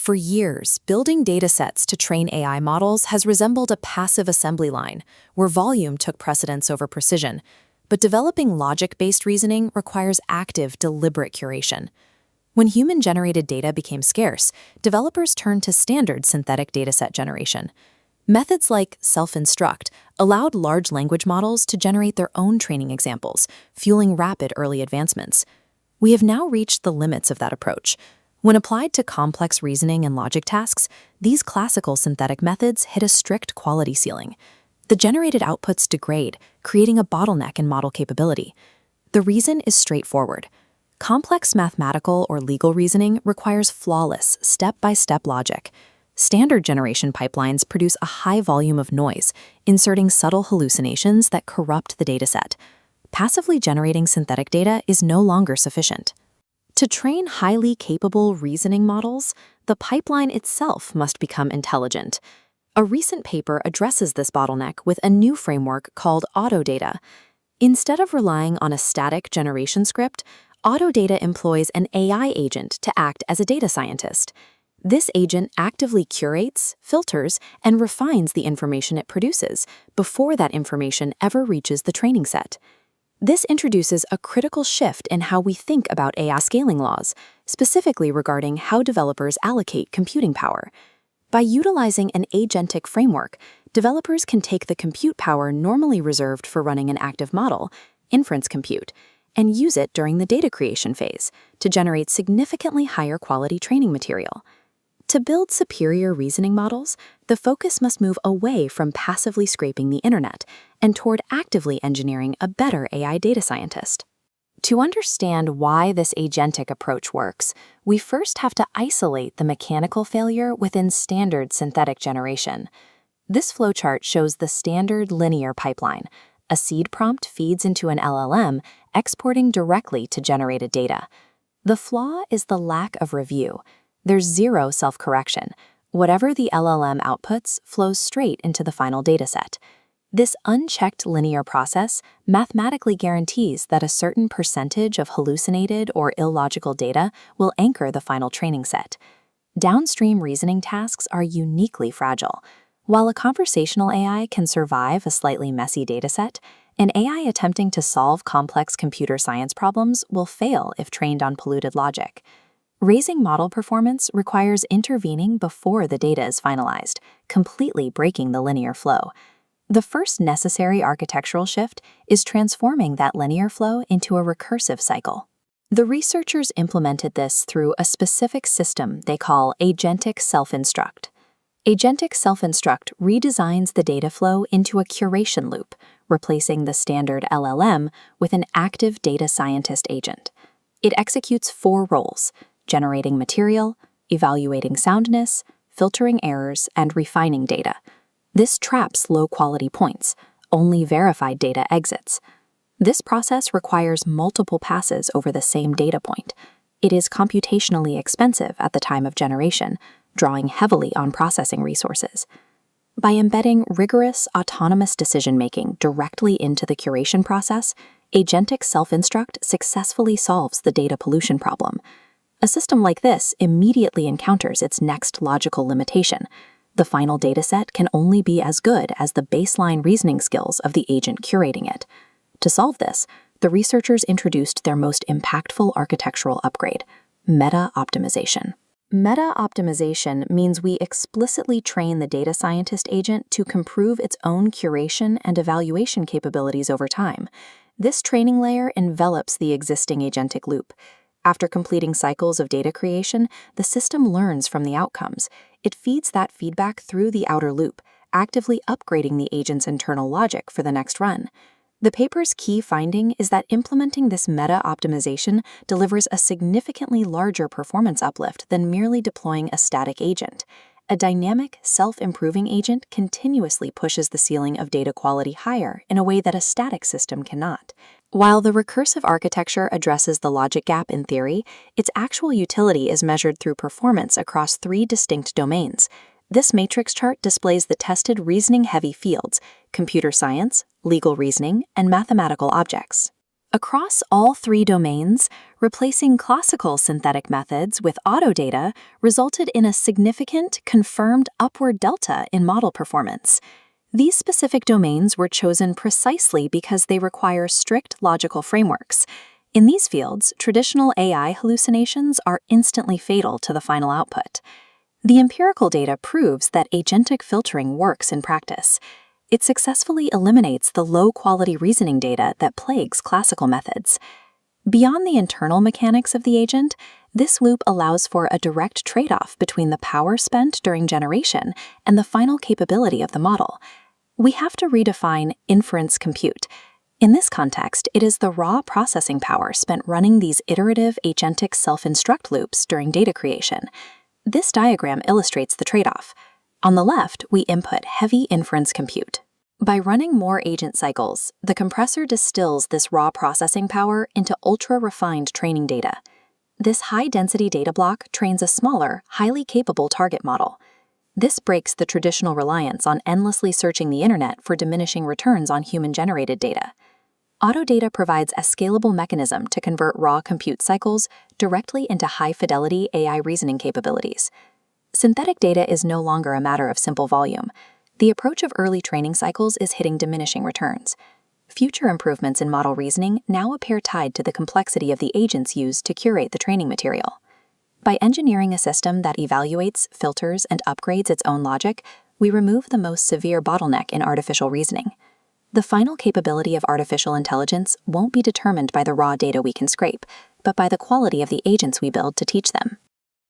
For years, building datasets to train AI models has resembled a passive assembly line, where volume took precedence over precision. But developing logic-based reasoning requires active, deliberate curation. When human-generated data became scarce, developers turned to standard synthetic dataset generation. Methods like Self-Instruct allowed large language models to generate their own training examples, fueling rapid early advancements. We have now reached the limits of that approach. When applied to complex reasoning and logic tasks, these classical synthetic methods hit a strict quality ceiling. The generated outputs degrade, creating a bottleneck in model capability. The reason is straightforward. Complex mathematical or legal reasoning requires flawless, step-by-step logic. Standard generation pipelines produce a high volume of noise, inserting subtle hallucinations that corrupt the dataset. Passively generating synthetic data is no longer sufficient. To train highly capable reasoning models, the pipeline itself must become intelligent. A recent paper addresses this bottleneck with a new framework called Autodata. Instead of relying on a static generation script, Autodata employs an AI agent to act as a data scientist. This agent actively curates, filters, and refines the information it produces before that information ever reaches the training set. This introduces a critical shift in how we think about AI scaling laws, specifically regarding how developers allocate computing power. By utilizing an agentic framework, developers can take the compute power normally reserved for running an active model, inference compute, and use it during the data creation phase to generate significantly higher quality training material. To build superior reasoning models, the focus must move away from passively scraping the internet and toward actively engineering a better AI data scientist. To understand why this agentic approach works, we first have to isolate the mechanical failure within standard synthetic generation. This flowchart shows the standard linear pipeline. A seed prompt feeds into an LLM, exporting directly to generated data. The flaw is the lack of review. There's zero self-correction. Whatever the LLM outputs flows straight into the final dataset. This unchecked linear process mathematically guarantees that a certain percentage of hallucinated or illogical data will anchor the final training set. Downstream reasoning tasks are uniquely fragile. While a conversational AI can survive a slightly messy dataset, an AI attempting to solve complex computer science problems will fail if trained on polluted logic. Raising model performance requires intervening before the data is finalized, completely breaking the linear flow. The first necessary architectural shift is transforming that linear flow into a recursive cycle. The researchers implemented this through a specific system they call Agentic Self-Instruct. Agentic Self-Instruct redesigns the data flow into a curation loop, replacing the standard LLM with an active data scientist agent. It executes 4 roles: generating material, evaluating soundness, filtering errors, and refining data. This traps low-quality points. Only verified data exits. This process requires multiple passes over the same data point. It is computationally expensive at the time of generation, drawing heavily on processing resources. By embedding rigorous, autonomous decision-making directly into the curation process, Agentic Self-Instruct successfully solves the data pollution problem. A system like this immediately encounters its next logical limitation. The final dataset can only be as good as the baseline reasoning skills of the agent curating it. To solve this, the researchers introduced their most impactful architectural upgrade: meta-optimization. Meta-optimization means we explicitly train the data scientist agent to improve its own curation and evaluation capabilities over time. This training layer envelops the existing agentic loop. After completing cycles of data creation, the system learns from the outcomes. It feeds that feedback through the outer loop, actively upgrading the agent's internal logic for the next run. The paper's key finding is that implementing this meta-optimization delivers a significantly larger performance uplift than merely deploying a static agent. A dynamic, self-improving agent continuously pushes the ceiling of data quality higher in a way that a static system cannot. While the recursive architecture addresses the logic gap in theory, its actual utility is measured through performance across 3 distinct domains. This matrix chart displays the tested reasoning-heavy fields: computer science, legal reasoning, and mathematical objects. Across all three domains, replacing classical synthetic methods with Autodata resulted in a significant, confirmed upward delta in model performance. These specific domains were chosen precisely because they require strict logical frameworks. In these fields, traditional AI hallucinations are instantly fatal to the final output. The empirical data proves that agentic filtering works in practice. It successfully eliminates the low-quality reasoning data that plagues classical methods. Beyond the internal mechanics of the agent, this loop allows for a direct trade-off between the power spent during generation and the final capability of the model. We have to redefine inference compute. In this context, it is the raw processing power spent running these iterative agentic self-instruct loops during data creation. This diagram illustrates the trade-off. On the left, we input heavy inference compute. By running more agent cycles, the compressor distills this raw processing power into ultra-refined training data. This high-density data block trains a smaller, highly capable target model. This breaks the traditional reliance on endlessly searching the internet for diminishing returns on human-generated data. Autodata provides a scalable mechanism to convert raw compute cycles directly into high-fidelity AI reasoning capabilities. Synthetic data is no longer a matter of simple volume. The approach of early training cycles is hitting diminishing returns. Future improvements in model reasoning now appear tied to the complexity of the agents used to curate the training material. By engineering a system that evaluates, filters, and upgrades its own logic, we remove the most severe bottleneck in artificial reasoning. The final capability of artificial intelligence won't be determined by the raw data we can scrape, but by the quality of the agents we build to teach them.